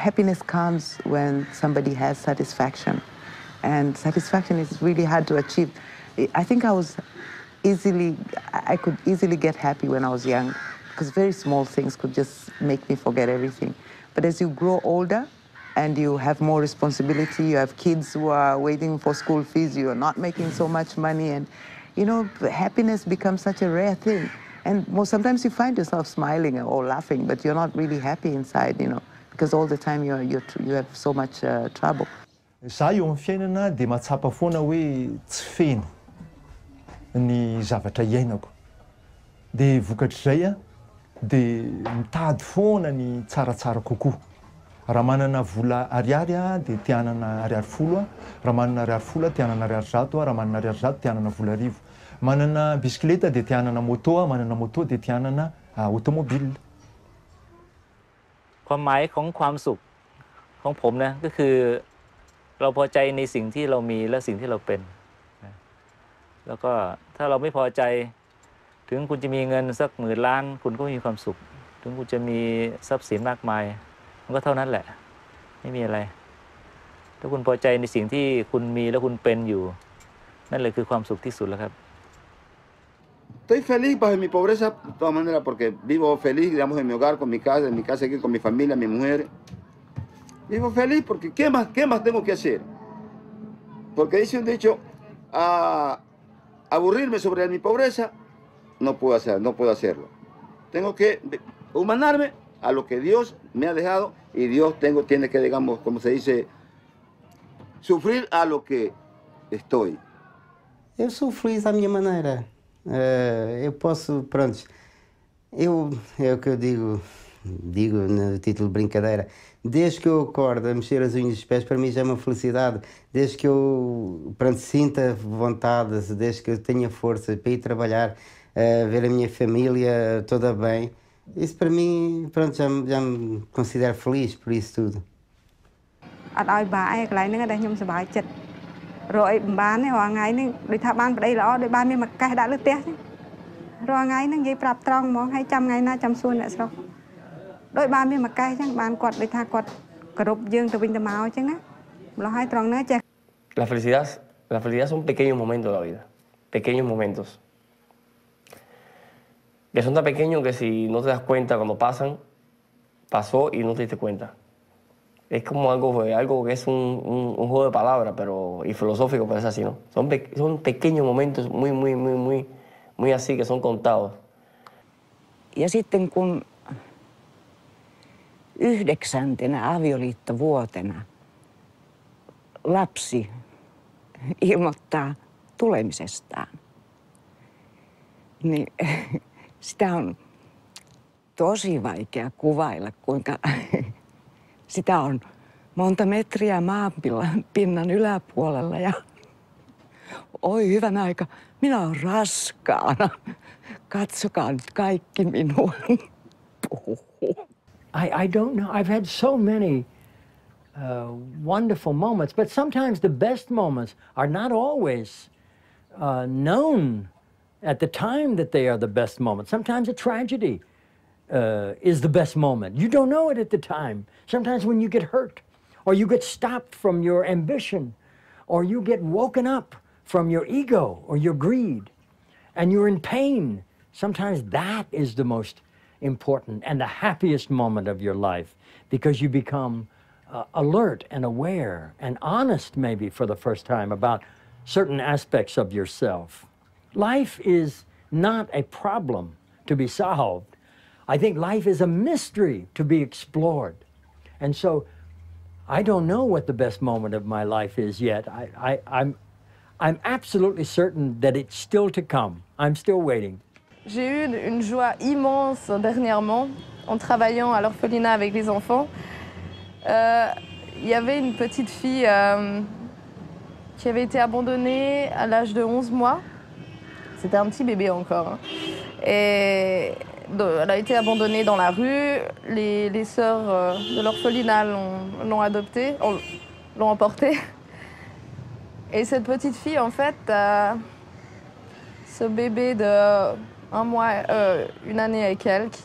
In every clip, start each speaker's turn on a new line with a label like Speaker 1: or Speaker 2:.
Speaker 1: happiness comes when somebody has satisfaction. And satisfaction is really hard to achieve. I think I could easily get happy when I was young because very small things could just make me forget everything. But as you grow older and you have more responsibility, you have kids who are waiting for school fees, you are not making so much money, and happiness becomes such a rare thing. And sometimes you find yourself smiling or laughing, but you're not really happy inside, because all the time you have so much trouble.
Speaker 2: Za eo amin'ny fiainana dia mahatsapa foana hoe tsy feno ny zavatra iainako. Dia vokatr'izay dia mitady foana ny tsaratsara kokoa. Raha manana vola ariary dia te hanana ariary folo, raha manana ariary folo te hanana ariary zato, raha manana ariary zato te hanana vola arivo. Manana bisikileta dia te hanana moto, manana moto dia te hanana automobile.
Speaker 3: ความหมายของความสุขของผมนะก็คือเราพอใจในสิ่งที่เรามีและสิ่งที่เราเป็นแล้วก็ถ้าเราไม่พอใจถึงคุณจะมีเงินสัก10,000 ล้านคุณก็ไม่มีความสุขถึงคุณจะมีทรัพย์สินมากมายมันก็เท่านั้นแหละไม่มีอะไรถ้าคุณพอใจในสิ่งที่คุณมีและคุณเป็นอยู่นั่นเลยคือความสุขที่สุดแล้วครับ
Speaker 4: Estoy feliz bajo mi pobreza de todas maneras porque vivo feliz, digamos, en mi hogar, con mi casa aquí, con mi familia, mi mujer. Vivo feliz porque ¿qué más tengo que hacer? Porque dice un dicho, aburrirme sobre mi pobreza, no puedo hacerlo. Tengo que humanarme a lo que Dios me ha dejado y Dios tiene que, digamos, como se dice, sufrir a lo que estoy.
Speaker 5: Eu sou feliz à minha maneira. Eu posso, pronto, é o que eu digo no título de brincadeira, desde que eu acordo a mexer as unhas dos pés, para mim já é uma felicidade, desde que eu, pronto, sinta vontade, desde que eu tenha força para ir trabalhar, ver a minha família toda bem, isso para mim, pronto, já me considero feliz por isso tudo.
Speaker 6: Rồi bán này hoàng ngày này đi tháp bán đây đó để bán mình mặc cái đã lướt té rồi ngày này vậy prap trong mong 200 ngày na trăm xuân nữa sao đôi bán mình mặc cái chẳng bán quạt đi tháp quạt cột dương từ bên từ máu chứ á lo hai trong nữa chứ.
Speaker 7: La felicidad son pequeños momentos de la vida, pequeños momentos que son tan pequeños que si no te das cuenta cuando pasan, pasó y no te diste cuenta. Es como algo que es un juego de palabras, y filosófico, pero es así, ¿no? Son pequeños momentos muy así, que son contados.
Speaker 8: Ja sitten kun 9. avioliittovuotena lapsi ilmoittaa tulemisestaan, niin sitä on tosi vaikea kuvailla, kuinka sitä on monta metriä maanpinnan yläpuolella ja oi hyvän aika, minä olen raskaana. Katsokaa nyt kaikki minua.
Speaker 9: I don't know. I've had so many wonderful moments, but sometimes the best moments are not always known at the time that they are the best moments. Sometimes a tragedy is the best moment. You don't know it at the time. Sometimes when you get hurt, or you get stopped from your ambition, or you get woken up from your ego or your greed, and you're in pain, sometimes that is the most important and the happiest moment of your life, because you become alert and aware and honest maybe for the first time about certain aspects of yourself. Life is not a problem to be solved. I think life is a mystery to be explored. And so I don't know what the best moment of my life is yet. I'm absolutely certain that it's still to come. I'm still waiting.
Speaker 10: J'ai eu une joie immense dernièrement en travaillant à l'orphelinat avec les enfants. Il y avait une petite fille qui avait été abandonnée à l'âge de 11 mois. C'était un petit bébé encore. Hein. Et elle a été abandonnée dans la rue. Les sœurs de l'orphelinat l'ont adoptée, l'ont emportée. Et cette petite fille, en fait, ce bébé de 1 mois, 1 année et quelques,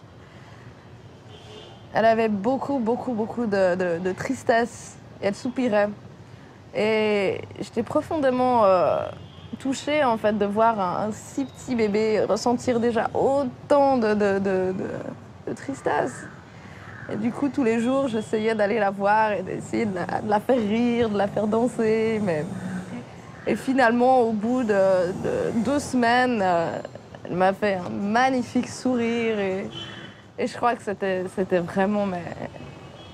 Speaker 10: Elle avait beaucoup de tristesse. Et elle soupirait. Et j'étais profondément touchée en fait de voir un si petit bébé ressentir déjà autant de tristesse. Et du coup, tous les jours, j'essayais d'aller la voir et d'essayer de la faire rire, de la faire danser. Et finalement, au bout de 2 semaines, elle m'a fait un magnifique sourire. Et je crois que c'était vraiment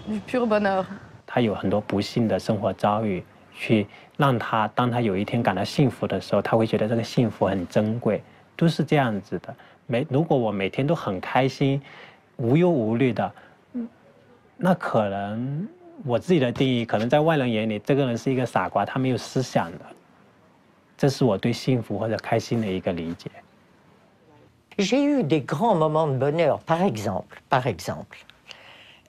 Speaker 10: du pur bonheur.
Speaker 11: 他有很多不幸的生活遭遇，去让他当他有一天感到幸福的时候，他会觉得这个幸福很珍贵，都是这样子的。如果我每天都很开心，无忧无虑的，那可能我自己的定义，可能在外人眼里，这个人是一个傻瓜，他没有思想的。这是我对幸福或者开心的一个理解。
Speaker 12: J'ai eu des grands moments de bonheur, par exemple,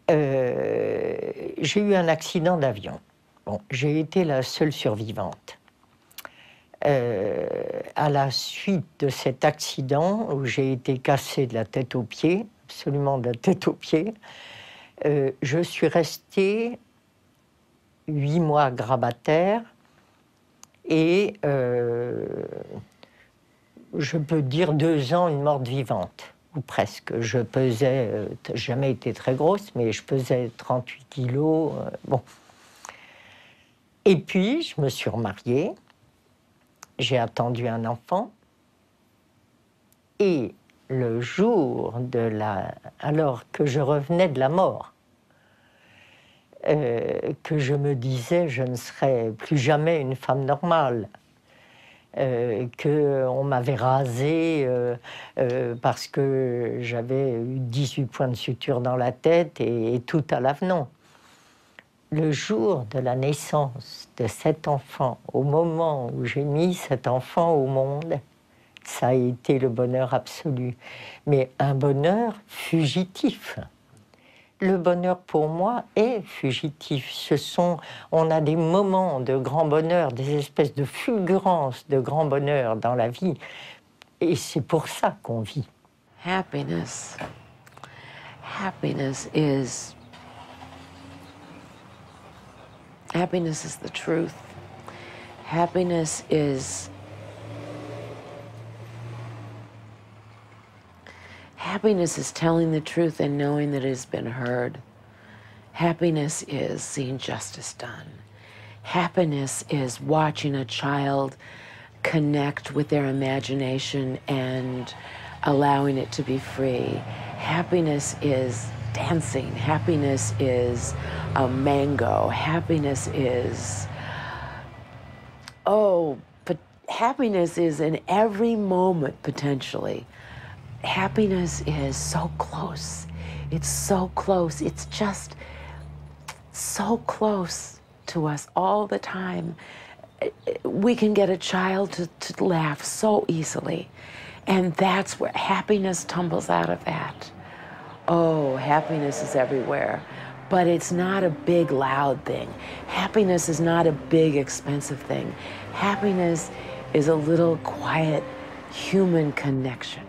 Speaker 12: j'ai eu un accident d'avion. Bon, j'ai été la seule survivante. À la suite de cet accident, où j'ai été cassée de la tête aux pieds, absolument de la tête aux pieds, je suis restée 8 mois grabataire et je peux dire 2 ans une morte vivante. Ou presque. Je pesais, jamais été très grosse, mais je pesais 38 kilos. Bon. Et puis, je me suis remariée. J'ai attendu un enfant. Et le jour alors que je revenais de la mort, que je me disais je ne serai plus jamais une femme normale, qu'on m'avait rasée parce que j'avais eu 18 points de suture dans la tête et tout à l'avenant. Le jour de la naissance de cet enfant, au moment où j'ai mis cet enfant au monde, ça a été le bonheur absolu. Mais un bonheur fugitif. Le bonheur pour moi est fugitif. On a des moments de grand bonheur, des espèces de fulgurances de grand bonheur dans la vie. Et c'est pour ça qu'on vit.
Speaker 13: Happiness is the truth. Happiness is telling the truth and knowing that it has been heard. Happiness is seeing justice done. Happiness is watching a child connect with their imagination and allowing it to be free. Happiness is dancing. Happiness is a mango. Happiness is, but happiness is in every moment potentially. Happiness is so close. It's so close. It's just so close to us all the time. We can get a child to laugh so easily. And that's where happiness tumbles out of that. Oh, happiness is everywhere. But it's not a big, loud thing. Happiness is not a big, expensive thing. Happiness is a little quiet human connection.